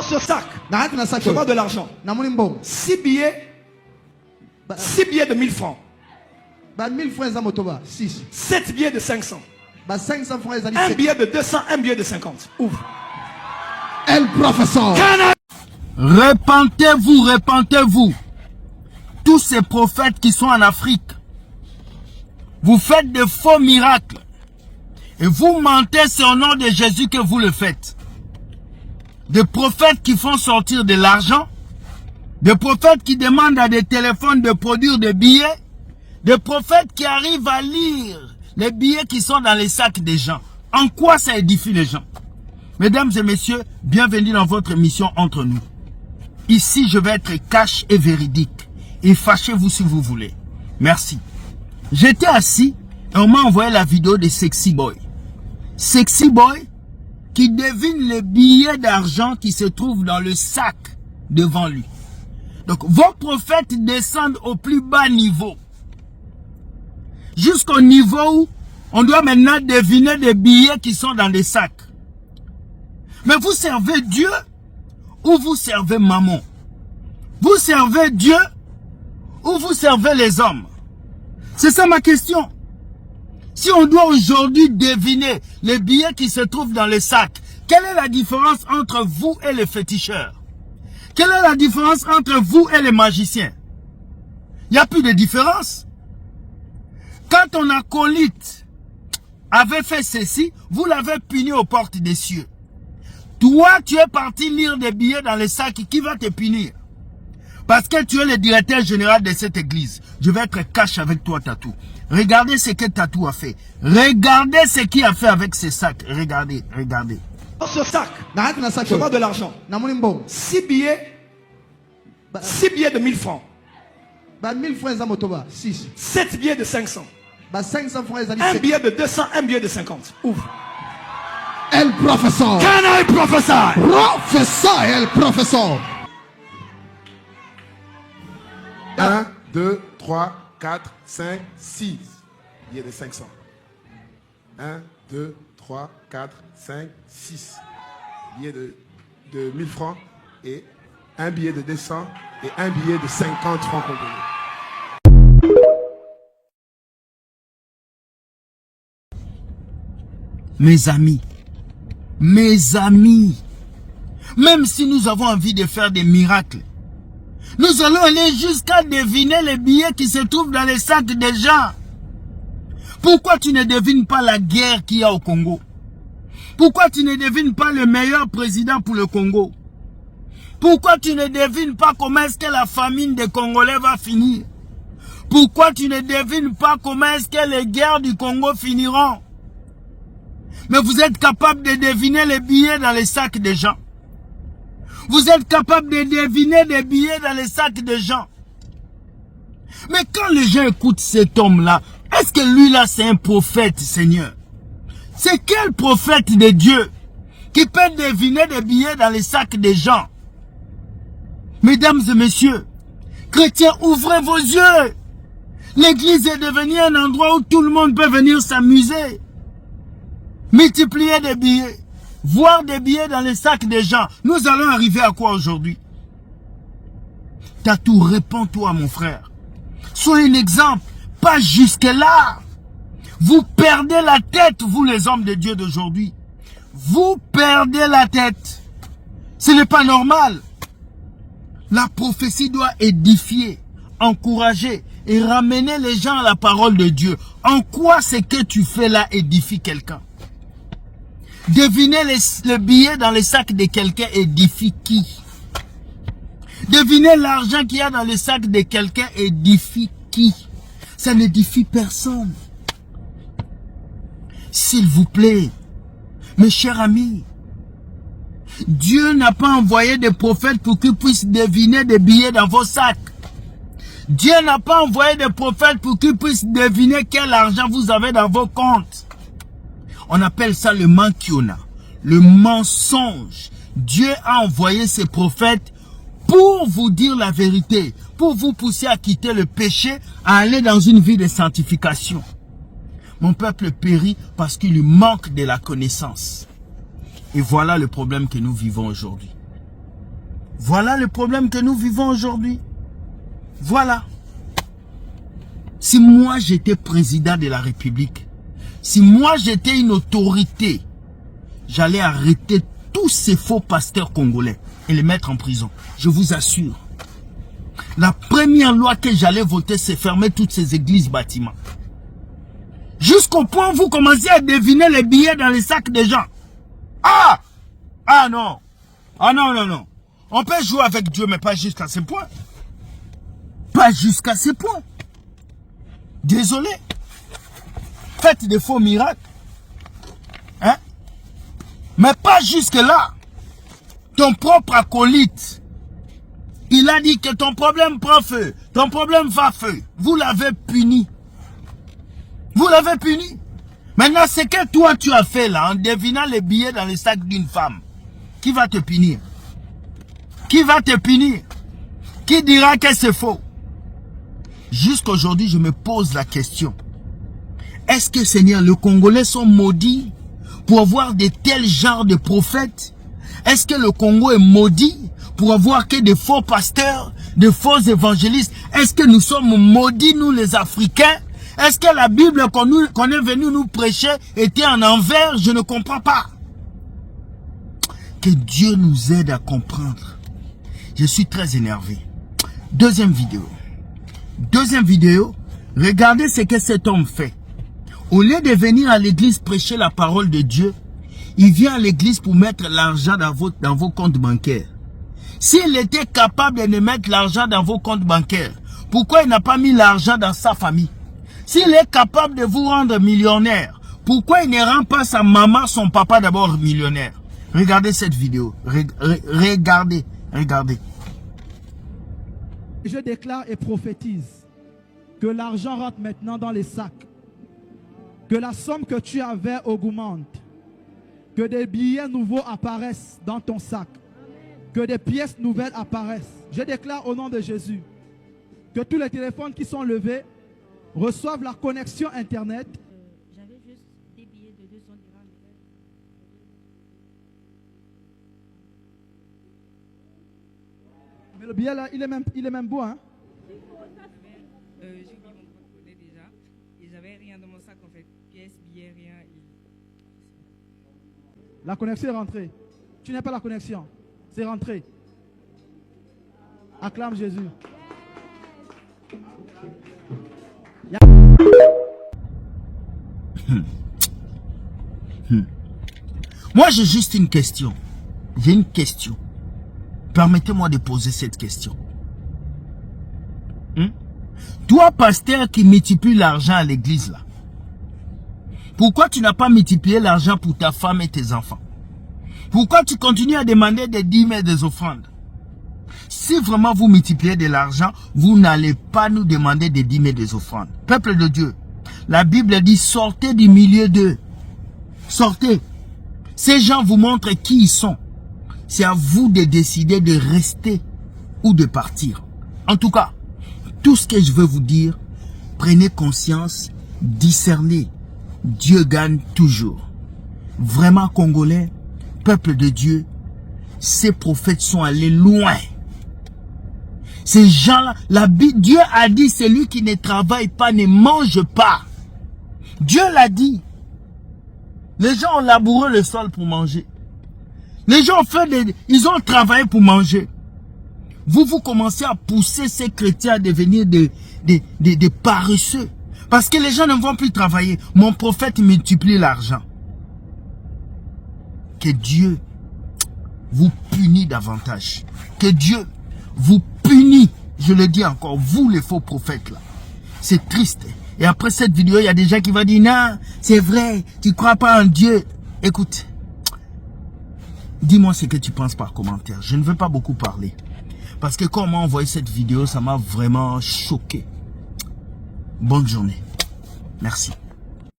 ce sac, je vois de l'argent. 6 billets de 1000 francs. 1000 francs za motoba 6. 7 billets de 500. 500 francs za 1 billet de 200, 1 billet de 50. Ouvre. El professeur. Repentez-vous, repentez-vous. Tous ces prophètes qui sont en Afrique, vous faites de faux miracles. Et vous mentez sur le nom de Jésus que vous le faites. Des prophètes qui font sortir de l'argent. Des prophètes qui demandent à des téléphones de produire des billets. Des prophètes qui arrivent à lire les billets qui sont dans les sacs des gens. En quoi ça édifie les gens? Mesdames et messieurs, bienvenue dans votre émission Entre nous. Ici, je vais être cash et véridique. Et fâchez-vous si vous voulez. Merci. J'étais assis et on m'a envoyé la vidéo de Sexy Boy. Sexy Boy qui devine les billets d'argent qui se trouvent dans le sac devant lui. Donc, vos prophètes descendent au plus bas niveau. Jusqu'au niveau où on doit maintenant deviner des billets qui sont dans des sacs. Mais vous servez Dieu ou vous servez Mammon? Vous servez Dieu ou vous servez les hommes? C'est ça ma question. Si on doit aujourd'hui deviner les billets qui se trouvent dans les sacs, quelle est la différence entre vous et les féticheurs? Quelle est la différence entre vous et les magiciens? Il n'y a plus de différence. Quand ton acolyte avait fait ceci, vous l'avez puni aux portes des cieux. Toi, tu es parti lire des billets dans les sacs. Qui va te punir? Parce que tu es le directeur général de cette église. Je vais être cash avec toi, Tatou. Regardez ce que Tatou a fait. Regardez ce qu'il a fait avec ces sacs. Regardez, regardez. Dans ce sac, je vois de l'argent. 6 billets de 1000 francs. 1000 francs za motoba 6. 7 billets de 500. 500 francs za 1 billet de 200, 1 billet de 50. Ouvre. El professeur. Can I prophesy? Professeur, el professeur. 1, 2, 3, 4, 5, 6. Billet de 500. 1, 2, 3, 4, 5, 6. Billet de 1000 francs et un billet de 200 et un billet de 50 francs congolais. Mes amis, même si nous avons envie de faire des miracles, nous allons aller jusqu'à deviner les billets qui se trouvent dans les sacs des gens. Pourquoi tu ne devines pas la guerre qu'il y a au Congo? Pourquoi tu ne devines pas le meilleur président pour le Congo? Pourquoi tu ne devines pas comment est-ce que la famine des Congolais va finir? Pourquoi tu ne devines pas comment est-ce que les guerres du Congo finiront? Mais vous êtes capable de deviner les billets dans les sacs des gens. Vous êtes capable de deviner des billets dans les sacs des gens. Mais quand les gens écoutent cet homme-là, est-ce que lui-là c'est un prophète, Seigneur? C'est quel prophète de Dieu qui peut deviner des billets dans les sacs des gens? Mesdames et messieurs, chrétiens, ouvrez vos yeux. L'église est devenue un endroit où tout le monde peut venir s'amuser. Multiplier des billets, voir des billets dans les sacs des gens. Nous allons arriver à quoi aujourd'hui? Tatou, réponds-toi mon frère. Sois un exemple, pas jusque-là. Vous perdez la tête, vous les hommes de Dieu d'aujourd'hui. Vous perdez la tête. Ce n'est pas normal. La prophétie doit édifier, encourager et ramener les gens à la parole de Dieu. En quoi ce que tu fais là édifie quelqu'un? Deviner les billets dans les sacs de quelqu'un édifie qui? Deviner l'argent qu'il y a dans les sacs de quelqu'un édifie qui? Ça n'édifie personne. S'il vous plaît, mes chers amis, Dieu n'a pas envoyé des prophètes pour qu'ils puissent deviner des billets dans vos sacs. Dieu n'a pas envoyé des prophètes pour qu'ils puissent deviner quel argent vous avez dans vos comptes. On appelle ça le mankiona, le mensonge. Dieu a envoyé ses prophètes pour vous dire la vérité, pour vous pousser à quitter le péché, à aller dans une vie de sanctification. Mon peuple périt parce qu'il lui manque de la connaissance. Et voilà le problème que nous vivons aujourd'hui. Voilà le problème que nous vivons aujourd'hui. Voilà. Si moi j'étais président de la République, si moi j'étais une autorité, j'allais arrêter tous ces faux pasteurs congolais et les mettre en prison. Je vous assure. La première loi que j'allais voter, c'est fermer toutes ces églises bâtiments. Jusqu'au point où vous commencez à deviner les billets dans les sacs des gens. Ah! Ah non! Ah non, non, non. On peut jouer avec Dieu, mais pas jusqu'à ce point. Pas jusqu'à ce point. Désolé. Faites des faux miracles. Hein? Mais pas jusque là. Ton propre acolyte, il a dit que ton problème prend feu. Ton problème va feu. Vous l'avez puni. Vous l'avez puni. Maintenant, ce que toi tu as fait là, en devinant les billets dans les sacs d'une femme, qui va te punir? Qui va te punir? Qui dira que c'est faux? Jusqu'aujourd'hui, je me pose la question. Est-ce que, Seigneur, les Congolais sont maudits pour avoir de tels genres de prophètes? Est-ce que le Congo est maudit pour avoir que des faux pasteurs, de faux évangélistes? Est-ce que nous sommes maudits, nous les Africains? Est-ce que la Bible qu'on est venu nous prêcher était en envers? Je ne comprends pas. Que Dieu nous aide à comprendre. Je suis très énervé. Deuxième vidéo. Deuxième vidéo. Regardez ce que cet homme fait. Au lieu de venir à l'église prêcher la parole de Dieu, il vient à l'église pour mettre l'argent dans vos comptes bancaires. S'il était capable de mettre l'argent dans vos comptes bancaires, pourquoi il n'a pas mis l'argent dans sa famille? S'il est capable de vous rendre millionnaire, pourquoi il ne rend pas sa maman, son papa d'abord millionnaire? Regardez cette vidéo. Regardez. Regardez. Je déclare et prophétise que l'argent rentre maintenant dans les sacs. Que la somme que tu avais augmente. Que des billets nouveaux apparaissent dans ton sac. Que des pièces nouvelles apparaissent. Je déclare au nom de Jésus que tous les téléphones qui sont levés reçoivent la connexion Internet. J'avais juste des billets de 200 dirhams. Mais le billet là, il est même beau, hein? J'ai oublié mon porte-monnaie déjà. Et j'avais rien dans mon sac en fait. Pièces, billets, rien. La connexion est rentrée. Tu n'as pas la connexion. C'est rentré. Acclame Jésus. Moi, j'ai juste une question. J'ai une question. Permettez-moi de poser cette question. Toi, pasteur qui multiplie l'argent à l'église là, pourquoi tu n'as pas multiplié l'argent pour ta femme et tes enfants? Pourquoi tu continues à demander des dîmes et des offrandes? Si vraiment vous multipliez de l'argent, vous n'allez pas nous demander des dîmes et des offrandes. Peuple de Dieu, la Bible dit sortez du milieu d'eux. Sortez. Ces gens vous montrent qui ils sont. C'est à vous de décider de rester ou de partir. En tout cas, tout ce que je veux vous dire, prenez conscience, discernez. Dieu gagne toujours. Vraiment Congolais, peuple de Dieu, ces prophètes sont allés loin. Ces gens-là, Dieu a dit, celui qui ne travaille pas ne mange pas. Dieu l'a dit. Les gens ont labouré le sol pour manger. Les gens ils ont travaillé pour manger. Vous commencez à pousser ces chrétiens à devenir des paresseux. Parce que les gens ne vont plus travailler. Mon prophète multiplie l'argent. Que Dieu vous punit davantage. Que Dieu vous punit. Je le dis encore, vous les faux prophètes là. C'est triste. Et après cette vidéo, il y a des gens qui vont dire, non, c'est vrai, tu ne crois pas en Dieu. Écoute, dis-moi ce que tu penses par commentaire. Je ne veux pas beaucoup parler. Parce que quand on m'a envoyé cette vidéo, ça m'a vraiment choqué. Bonne journée. Merci.